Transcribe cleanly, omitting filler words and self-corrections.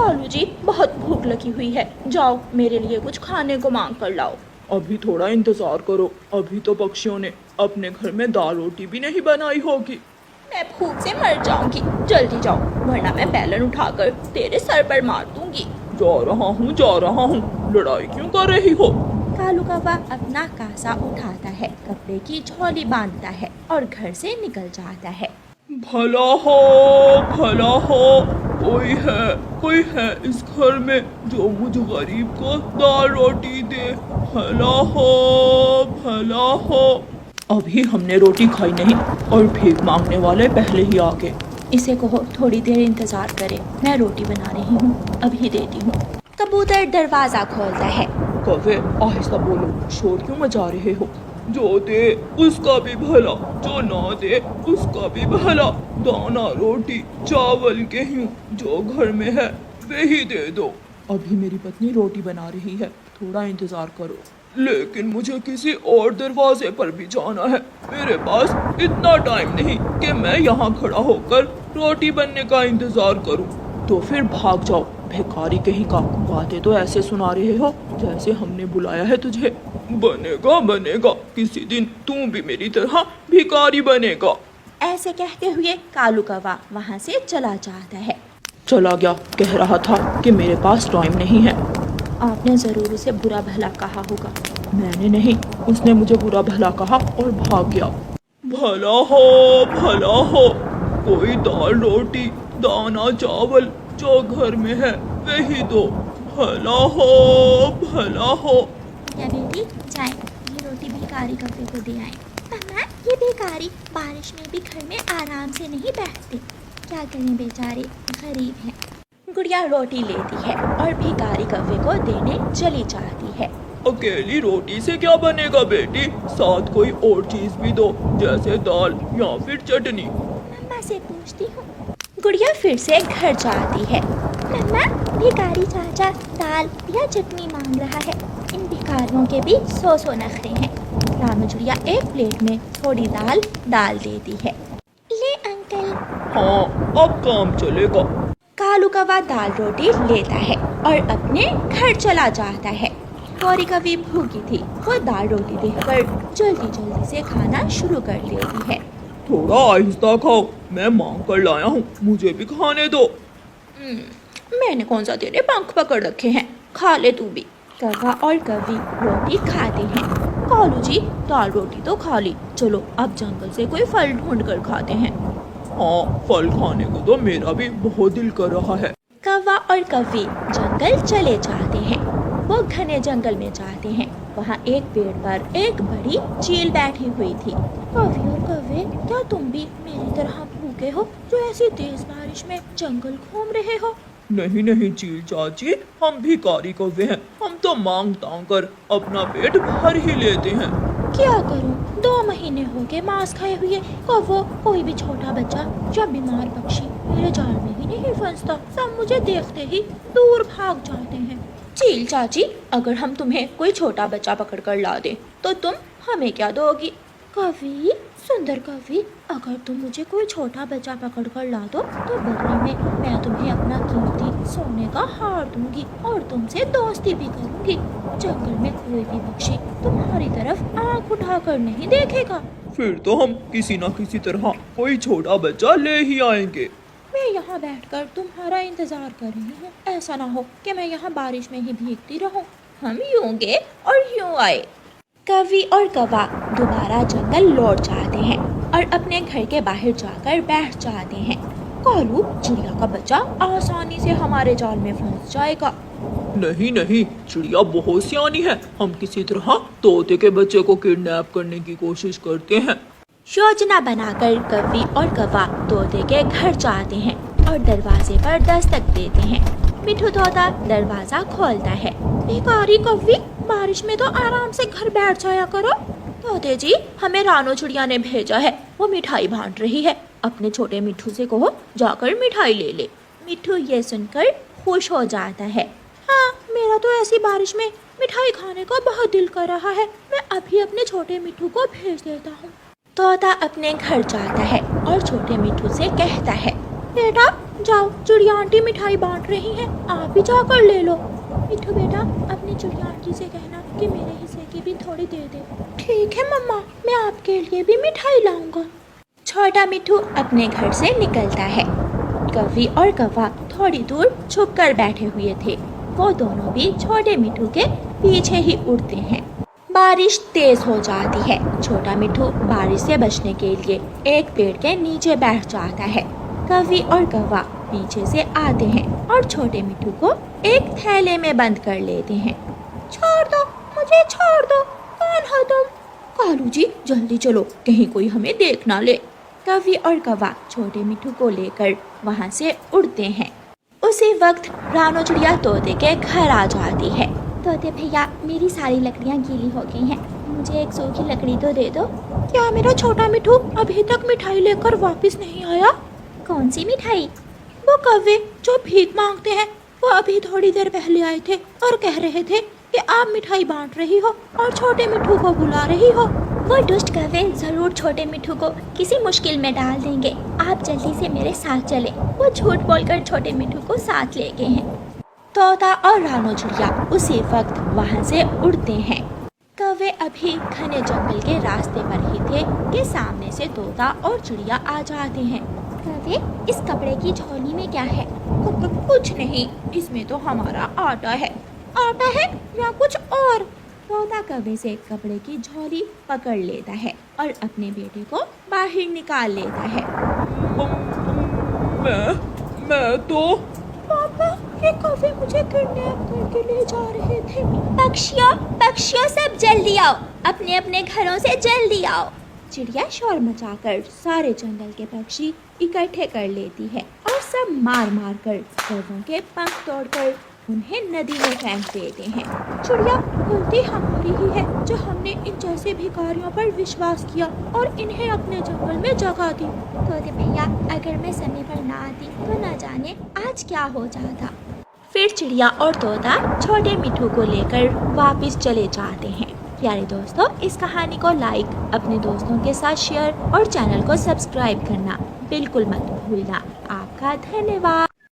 कालू जी बहुत भूख लगी हुई है, जाओ मेरे लिए कुछ खाने को मांग कर लाओ। अभी थोड़ा इंतजार करो, अभी तो पक्षियों ने अपने घर में दाल रोटी भी नहीं बनाई होगी। मैं भूख से मर जाऊंगी, जल्दी जाओ वरना मैं बैलन उठाकर तेरे सर पर मार दूंगी। जा रहा हूँ, लड़ाई क्यों कर रही हो? कालू कौवा अपना कासा उठाता है, कपड़े की झोली बांधता है और घर से निकल जाता है। भला हो, कोई है इस घर में जो मुझ गरीब को दाल रोटी दे। भला हो। अभी हमने रोटी खाई नहीं और भीख मांगने वाले पहले ही आ गए। इसे कहो थोड़ी देर इंतजार करे, मैं रोटी बना रही हूँ, अभी देती हूँ। कबूतर दरवाजा खोलता है। कौवे आहिस्ता बोलो, शोर क्यों मचा रहे हो? जो दे उसका भी भला, जो ना दे उसका भी भला। दाना रोटी चावल गेहूं जो घर में है वही दे दो। अभी मेरी पत्नी रोटी बना रही है, थोड़ा इंतजार करो। लेकिन मुझे किसी और दरवाजे पर भी जाना है, मेरे पास इतना टाइम नहीं कि मैं यहाँ खड़ा होकर रोटी बनने का इंतजार करूँ। तो फिर भाग जाओ, भिखारी कहीं का। बातें तो ऐसे सुना रहे हो जैसे हमने बुलाया है तुझे। बनेगा, किसी दिन तू भी मेरी तरह भिखारी बनेगा। ऐसे कहते हुए कालू कौवा वहाँ से चला जाता है। चला गया, कह रहा था कि मेरे पास टाइम नहीं है। आपने जरूर उसे बुरा भला कहा होगा। मैंने नहीं, उसने मुझे बुरा भला कहा और भाग गया। भला हो, कोई दाल रोटी दाना चावल जो घर में है वही दो। भला हो। या बेटी जाए, ये रोटी भिखारी कौवे को दे आए। मम्मा, ये भिखारी बारिश में भी घर में आराम से नहीं बैठते, क्या करें बेचारे, गरीब हैं। गुड़िया रोटी लेती है और भिखारी कौवे को देने चली जाती है। अकेली रोटी से क्या बनेगा बेटी, साथ कोई और चीज भी दो, जैसे दाल या फिर चटनी। मम्मा से पूछती हूँ। गुड़िया फिर से घर जाती है। मम्मा, भिखारी चाचा दाल या चटनी मांग रहा है। इन भिखारियों के भी सौ नखरे हैं। रानू चिड़िया एक प्लेट में थोड़ी दाल डाल देती है। ले अंकल। हाँ, अब काम चलेगा। कालू कौवा दाल रोटी लेता है और अपने घर चला जाता है। गौरी कौवी भूखी थी, वो दाल रोटी देखकर जल्दी से खाना शुरू कर लेती है। थोड़ा आहिस्ता खाओ, मैं मांग कर लाया हूँ, मुझे भी खाने दो। मैंने कौन सा तेरे पंख पकड़ रखे हैं, खा ले तू भी। कौवा और कौवी रोटी खाते हैं। कालू जी दाल रोटी तो खा ली, चलो अब जंगल से कोई फल ढूंढ कर खाते हैं। हाँ, फल खाने को तो मेरा भी बहुत दिल कर रहा है। कौवा और कौवी जंगल चले जाते हैं। वो घने जंगल में जाते हैं। वहाँ एक पेड़ पर एक बड़ी चील बैठी हुई थी। कौवी और कौवे, क्या तुम भी मेरी तरह भूखे हो जो ऐसी तेज बारिश में जंगल घूम रहे हो? नहीं चील चाची, हम भिखारी कौवे हैं, हम तो मांग तांग कर अपना पेट भर ही लेते हैं। क्या करूं, 2 महीने हो गए मांस खाए हुए। कौवो, कोई भी छोटा बच्चा या बीमार पक्षी मेरे जाल में ही नहीं फंसता, सब मुझे देखते ही दूर भाग जाते हैं। चील चाची, अगर हम तुम्हें कोई छोटा बच्चा पकड़ कर ला दे तो तुम हमें क्या दोगी? कौवी, सुंदर कौवी, अगर तुम मुझे कोई छोटा बच्चा पकड़ कर ला दो तो बदले में मैं तुम्हें अपना कीमती सोने का हार दूंगी और तुमसे दोस्ती भी करूंगी। जंगल में कोई भी पक्षी तुम्हारी तरफ आंख उठाकर नहीं देखेगा। फिर तो हम किसी न किसी तरह कोई छोटा बच्चा ले ही आएंगे। मैं यहाँ बैठकर तुम्हारा इंतजार कर रही हूँ, ऐसा ना हो कि मैं यहाँ बारिश में ही भीगती रहूँ। हम यूं गए और यूं आए। कौवी और कौवा दोबारा जंगल लौट जाते हैं और अपने घर के बाहर जाकर बैठ जाते हैं। कालू, चिड़िया का बच्चा आसानी से हमारे जाल में फंस जाएगा। नहीं, चिड़िया बहुत सियानी है, हम किसी तरह तोते के बच्चे को किडनैप करने की कोशिश करते हैं। योजना बनाकर कौवी और कौवा तोते के घर जाते हैं और दरवाजे पर दस्तक देते हैं। मिठू तोता दरवाजा खोलता है। भिखारी कौवी, बारिश में तो आराम से घर बैठ जाया करो। तोते जी, हमें रानू चिड़िया ने भेजा है, वो मिठाई बांट रही है। अपने छोटे मिठू से कहो जाकर मिठाई ले ले। मिठू ये सुनकर खुश हो जाता है। हाँ, मेरा तो ऐसी बारिश में मिठाई खाने को बहुत दिल कर रहा है, मैं अभी अपने छोटे मिठू को भेज देता हूँ। तोता अपने घर जाता है और छोटे मिठू से कहता है, बेटा जाओ, चिड़िया आंटी मिठाई बांट रही हैं, आप भी जाकर ले लो। मिठू बेटा, अपनी चिड़िया आंटी से कहना कि मेरे हिस्से की भी थोड़ी दे दे। ठीक है मम्मा, मैं आपके लिए भी मिठाई लाऊंगा। छोटा मिठू अपने घर से निकलता है। कौवी और कौवा थोड़ी दूर छुपकर बैठे हुए थे। वो दोनों भी छोटे मिठू के पीछे ही उड़ते हैं। बारिश तेज हो जाती है। छोटा मिठू बारिश से बचने के लिए एक पेड़ के नीचे बैठ जाता है। कौवी और कौवा पीछे से आते हैं और छोटे मिठू को एक थैले में बंद कर लेते हैं। छोड़ दो, मुझे छोड़ दो, कौन हो तुम? कालू जी जल्दी चलो, कहीं कोई हमें देख ना ले। कौवी और कौवा छोटे मिठू को लेकर वहाँ से उड़ते हैं। उसी वक्त रानो चिड़िया तोते के घर आ जाती है। तोते भैया, मेरी सारी लकड़ियाँ गीली हो गई हैं, मुझे एक सूखी लकड़ी तो दे दो। क्या मेरा छोटा मिठू अभी तक मिठाई लेकर वापस नहीं आया? कौन सी मिठाई? वो कौवे जो भीख मांगते हैं, वो अभी थोड़ी देर पहले आए थे और कह रहे थे कि आप मिठाई बांट रही हो और छोटे मिठू को बुला रही हो। वो दुष्ट कौवे जरूर छोटे मिठू को किसी मुश्किल में डाल देंगे, आप जल्दी से मेरे साथ चले। वो झूठ बोलकर छोटे मिठू को साथ ले गए हैं। तोता और रानो चिड़िया उसी वक्त वहाँ से उड़ते हैं। कौवे अभी घने जंगल के रास्ते पर ही थे कि सामने से तोता और चिड़िया आ जाते हैं। कौवे, इस कपड़े की झोली में क्या है? कुछ नहीं, इसमें तो हमारा आटा है। आटा है या कुछ और? तोता कौवे से कपड़े की झोली पकड़ लेता है और अपने बेटे को बाहर निकाल लेता है। मैं तो पापा, ये कौवे मुझे किडनैप करके ले जा रहे थे। पक्षियों सब जल्दी आओ, अपने अपने घरों से जल्दी आओ। चिड़िया शोर मचाकर सारे जंगल के पक्षी इकट्ठे कर लेती है और सब मार मार कर कौवों के पंख तोड़कर उन्हें नदी में फेंक देते हैं। चिड़िया, गलती हमारी ही है जो हमने इन जैसे भिखारियों पर विश्वास किया और इन्हें अपने जंगल में जगह दी। तोते भैया, अगर मैं समय पर ना आती तो ना जाने आज क्या हो जाता। फिर चिड़िया और तोता छोटे मिठू को लेकर वापस चले जाते हैं। प्यारे दोस्तों, इस कहानी को लाइक, अपने दोस्तों के साथ शेयर और चैनल को सब्सक्राइब करना बिल्कुल मत भूलना। आपका धन्यवाद।